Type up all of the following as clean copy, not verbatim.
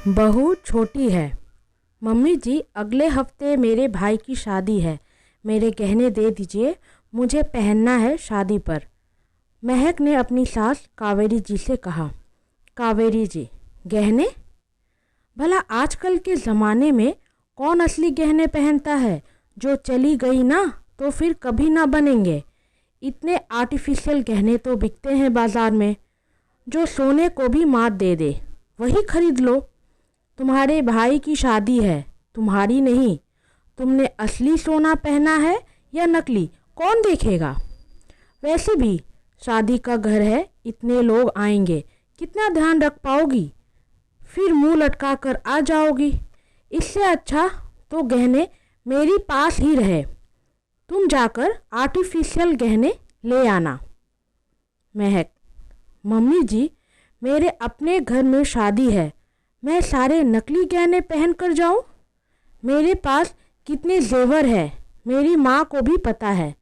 बहू छोटी है। मम्मी जी, अगले हफ्ते मेरे भाई की शादी है। मेरे गहने दे दीजिए, मुझे पहनना है शादी पर। महक ने अपनी सास कावेरी जी से कहा। कावेरी जी, गहने? भला आजकल के ज़माने में कौन असली गहने पहनता है? जो चली गई ना तो फिर कभी ना बनेंगे। इतने आर्टिफिशियल गहने तो बिकते हैं बाज़ार में। जो सोने को भी मात दे दे वही खरीद लो। तुम्हारे भाई की शादी है, तुम्हारी नहीं। तुमने असली सोना पहना है या नकली, कौन देखेगा? वैसे भी शादी का घर है, इतने लोग आएंगे, कितना ध्यान रख पाओगी? फिर मुंह लटका कर आ जाओगी। इससे अच्छा तो गहने मेरी पास ही रहे। तुम जाकर आर्टिफिशियल गहने ले आना। महक, मम्मी जी, मेरे अपने घर में शादी है, मैं सारे नकली गहने पहन कर जाऊं? मेरे पास कितने जेवर है मेरी माँ को भी पता है।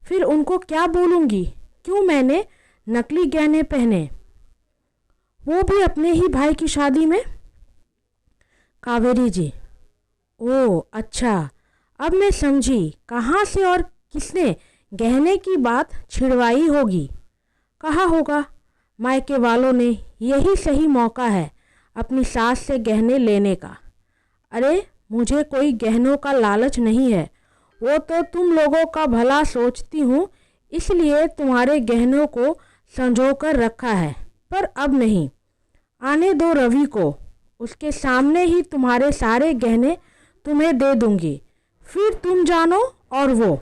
फिर उनको क्या बोलूँगी क्यों मैंने नकली गहने पहने, वो भी अपने ही भाई की शादी में? कावेरी जी, ओह अच्छा, अब मैं समझी कहाँ से और किसने गहने की बात छिड़वाई होगी। कहा होगा मायके वालों ने यही सही मौका है अपनी सास से गहने लेने का। अरे मुझे कोई गहनों का लालच नहीं है, वो तो तुम लोगों का भला सोचती हूँ, इसलिए तुम्हारे गहनों को संजो कर रखा है। पर अब नहीं, आने दो रवि को, उसके सामने ही तुम्हारे सारे गहने तुम्हें दे दूंगी, फिर तुम जानो और वो।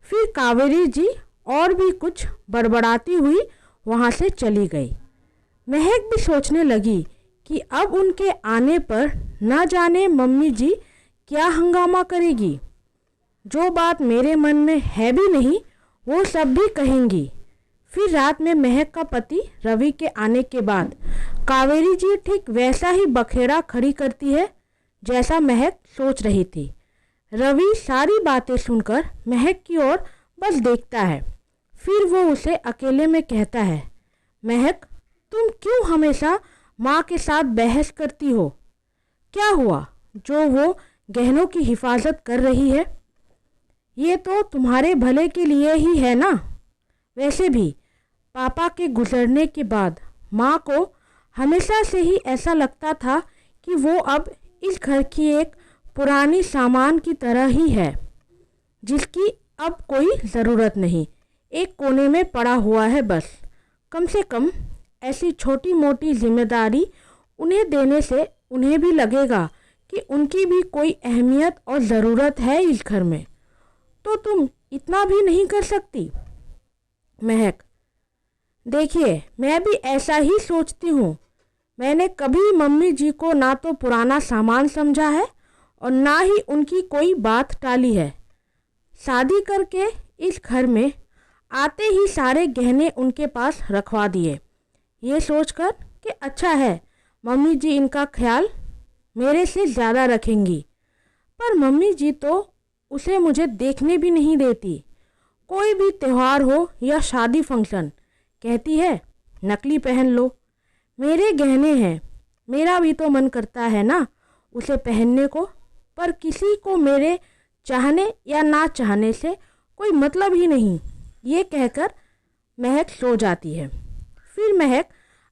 फिर कावेरी जी और भी कुछ बड़बड़ाती हुई वहाँ से चली गई। महक भी सोचने लगी कि अब उनके आने पर न जाने मम्मी जी क्या हंगामा करेगी। जो बात मेरे मन में है भी नहीं वो सब भी कहेंगी। फिर रात में महक का पति रवि के आने के बाद कावेरी जी ठीक वैसा ही बखेड़ा खड़ी करती है जैसा महक सोच रही थी। रवि सारी बातें सुनकर महक की ओर बस देखता है। फिर वो उसे अकेले में कहता है, महक, तुम क्यों हमेशा माँ के साथ बहस करती हो? क्या हुआ जो वो गहनों की हिफाजत कर रही है? ये तो तुम्हारे भले के लिए ही है ना। वैसे भी पापा के गुजरने के बाद माँ को हमेशा से ही ऐसा लगता था कि वो अब इस घर की एक पुरानी सामान की तरह ही है, जिसकी अब कोई ज़रूरत नहीं, एक कोने में पड़ा हुआ है बस। कम से कम ऐसी छोटी मोटी जिम्मेदारी उन्हें देने से उन्हें भी लगेगा कि उनकी भी कोई अहमियत और ज़रूरत है इस घर में। तो तुम इतना भी नहीं कर सकती? महक, देखिए, मैं भी ऐसा ही सोचती हूँ। मैंने कभी मम्मी जी को ना तो पुराना सामान समझा है और ना ही उनकी कोई बात टाली है। शादी करके इस घर में आते ही सारे गहने उनके पास रखवा दिए, ये सोचकर कि अच्छा है मम्मी जी इनका ख्याल मेरे से ज़्यादा रखेंगी। पर मम्मी जी तो उसे मुझे देखने भी नहीं देती। कोई भी त्यौहार हो या शादी फंक्शन, कहती है नकली पहन लो। मेरे गहने हैं, मेरा भी तो मन करता है ना उसे पहनने को, पर किसी को मेरे चाहने या ना चाहने से कोई मतलब ही नहीं, ये कहकर महक सो जाती है। फिर महक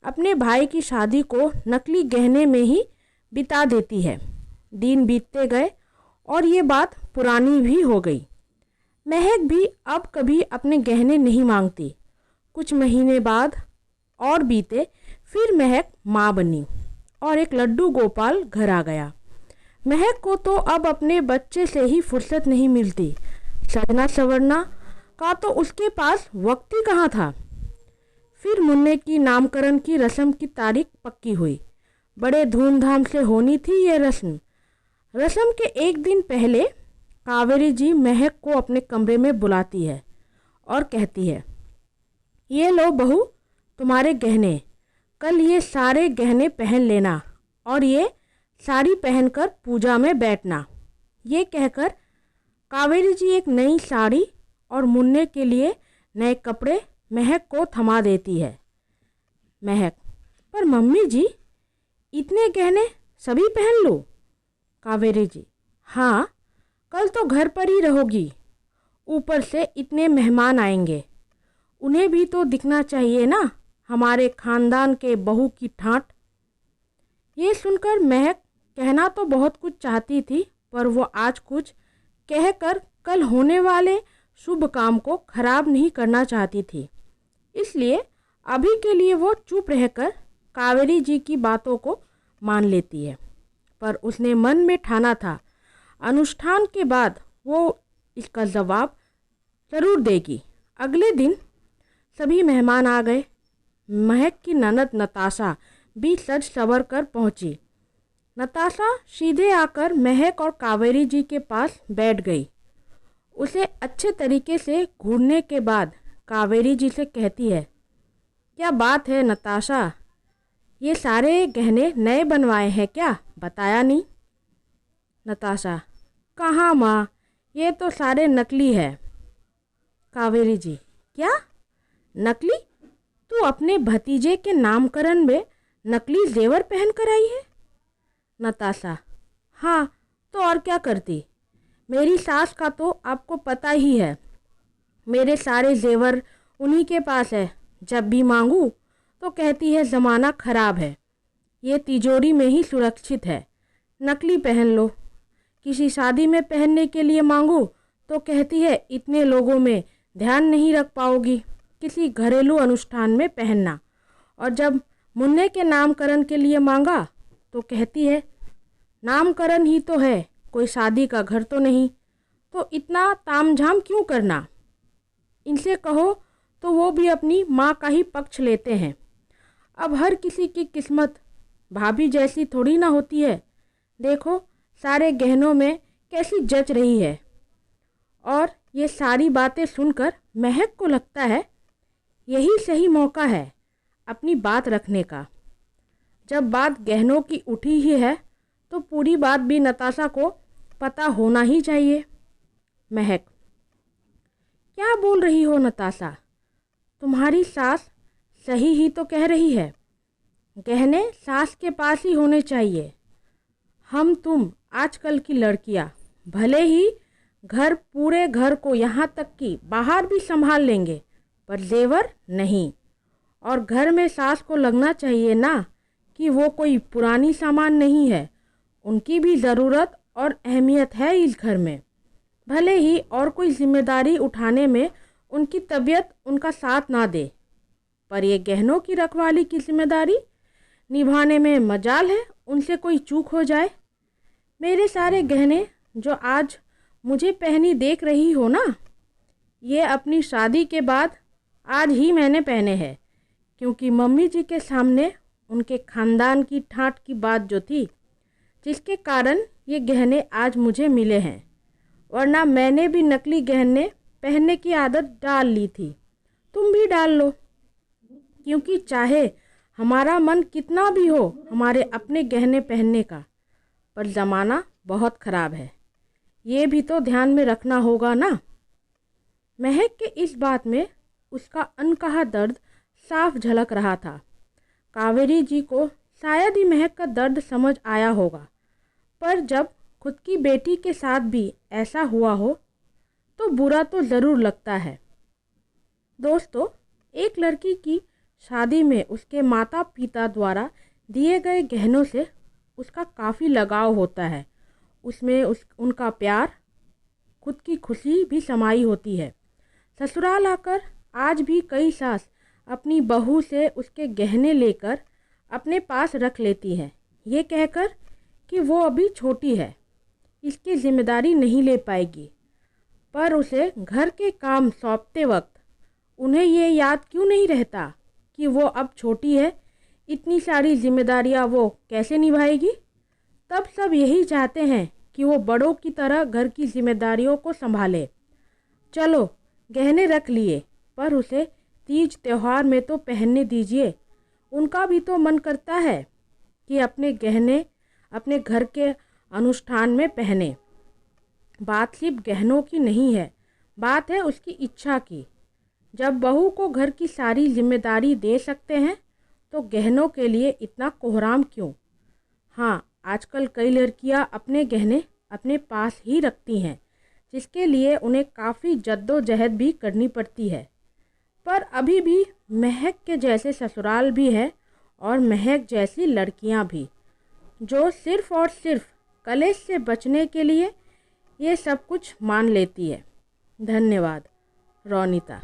अपने भाई की शादी को नकली गहने में ही बिता देती है। दिन बीतते गए और ये बात पुरानी भी हो गई। महक भी अब कभी अपने गहने नहीं मांगती। कुछ महीने बाद और बीते, फिर महक माँ बनी और एक लड्डू गोपाल घर आ गया। महक को तो अब अपने बच्चे से ही फुर्सत नहीं मिलती। सजना संवरना का तो उसके पास वक्त ही कहाँ था। फिर मुन्ने की नामकरण की रस्म की तारीख पक्की हुई। बड़े धूमधाम से होनी थी ये रस्म। रस्म के एक दिन पहले कावेरी जी महक को अपने कमरे में बुलाती है और कहती है, ये लो बहू तुम्हारे गहने, कल ये सारे गहने पहन लेना और ये साड़ी पहनकर पूजा में बैठना। ये कहकर कावेरी जी एक नई साड़ी और मुन्ने के लिए नए कपड़े महक को थमा देती है। महक, पर मम्मी जी, इतने गहने सभी पहन लूँ? कावेरी जी, हाँ, कल तो घर पर ही रहोगी। ऊपर से इतने मेहमान आएंगे, उन्हें भी तो दिखना चाहिए ना हमारे खानदान के बहू की ठाट। ये सुनकर महक कहना तो बहुत कुछ चाहती थी, पर वो आज कुछ कहकर कल होने वाले शुभ काम को खराब नहीं करना चाहती थी। इसलिए अभी के लिए वो चुप रहकर कावेरी जी की बातों को मान लेती है। पर उसने मन में ठाना था, अनुष्ठान के बाद वो इसका जवाब ज़रूर देगी। अगले दिन सभी मेहमान आ गए। महक की ननद नताशा भी सज संवर कर पहुंची। नताशा सीधे आकर महक और कावेरी जी के पास बैठ गई। उसे अच्छे तरीके से घूरने के बाद कावेरी जी से कहती है, क्या बात है नताशा, ये सारे गहने नए बनवाए हैं क्या? बताया नहीं। नताशा, कहाँ माँ, ये तो सारे नकली है। कावेरी जी, क्या नकली? तू अपने भतीजे के नामकरण में नकली जेवर पहन कर आई है? नताशा, हाँ तो और क्या करती, मेरी सास का तो आपको पता ही है, मेरे सारे जेवर उन्हीं के पास है। जब भी मांगू तो कहती है ज़माना ख़राब है, ये तिजोरी में ही सुरक्षित है, नकली पहन लो। किसी शादी में पहनने के लिए मांगू तो कहती है इतने लोगों में ध्यान नहीं रख पाओगी, किसी घरेलू अनुष्ठान में पहनना। और जब मुन्ने के नामकरण के लिए मांगा तो कहती है नामकरण ही तो है, कोई शादी का घर तो नहीं, तो इतना तामझाम क्यों करना। इनसे कहो तो वो भी अपनी माँ का ही पक्ष लेते हैं। अब हर किसी की किस्मत भाभी जैसी थोड़ी ना होती है। देखो सारे गहनों में कैसी जच रही है। और ये सारी बातें सुनकर महक को लगता है यही सही मौका है अपनी बात रखने का। जब बात गहनों की उठी ही है तो पूरी बात भी नताशा को पता होना ही चाहिए। महक, क्या बोल रही हो नताशा, तुम्हारी सास सही ही तो कह रही है, गहने सास के पास ही होने चाहिए। हम तुम आजकल की लड़कियां भले ही पूरे घर को यहाँ तक कि बाहर भी संभाल लेंगे, पर जेवर नहीं। और घर में सास को लगना चाहिए ना कि वो कोई पुरानी सामान नहीं है, उनकी भी ज़रूरत और अहमियत है इस घर में। भले ही और कोई जिम्मेदारी उठाने में उनकी तबीयत उनका साथ ना दे, पर ये गहनों की रखवाली की जिम्मेदारी निभाने में मजाल है उनसे कोई चूक हो जाए। मेरे सारे गहने जो आज मुझे पहनी देख रही हो ना, ये अपनी शादी के बाद आज ही मैंने पहने हैं, क्योंकि मम्मी जी के सामने उनके खानदान की ठाट की बात जो थी, जिसके कारण ये गहने आज मुझे मिले हैं, वरना मैंने भी नकली गहने पहनने की आदत डाल ली थी। तुम भी डाल लो, क्योंकि चाहे हमारा मन कितना भी हो हमारे अपने गहने पहनने का, पर ज़माना बहुत ख़राब है, ये भी तो ध्यान में रखना होगा ना। महक के इस बात में उसका अनकहा दर्द साफ झलक रहा था। कावेरी जी को शायद ही महक का दर्द समझ आया होगा, पर जब खुद की बेटी के साथ भी ऐसा हुआ हो तो बुरा तो ज़रूर लगता है। दोस्तों, एक लड़की की शादी में उसके माता पिता द्वारा दिए गए गहनों से उसका काफ़ी लगाव होता है। उसमें उनका प्यार, खुद की खुशी भी समाई होती है। ससुराल आकर आज भी कई सास अपनी बहू से उसके गहने लेकर अपने पास रख लेती है, ये कहकर कि वो अभी छोटी है, इसकी जिम्मेदारी नहीं ले पाएगी। पर उसे घर के काम सौंपते वक्त उन्हें ये याद क्यों नहीं रहता कि वो अब छोटी है, इतनी सारी जिम्मेदारियां वो कैसे निभाएगी। तब सब यही चाहते हैं कि वो बड़ों की तरह घर की जिम्मेदारियों को संभाले। चलो गहने रख लिए, पर उसे तीज त्यौहार में तो पहनने दीजिए। उनका भी तो मन करता है कि अपने गहने अपने घर के अनुष्ठान में पहने। बात सिर्फ गहनों की नहीं है, बात है उसकी इच्छा की। जब बहू को घर की सारी जिम्मेदारी दे सकते हैं तो गहनों के लिए इतना कोहराम क्यों। हाँ, आजकल कई लड़कियां अपने गहने अपने पास ही रखती हैं, जिसके लिए उन्हें काफ़ी जद्दोजहद भी करनी पड़ती है। पर अभी भी महक के जैसे ससुराल भी है और महक जैसी लड़कियां भी, जो सिर्फ़ और सिर्फ कलेश से बचने के लिए ये सब कुछ मान लेती है। धन्यवाद। रोनिता।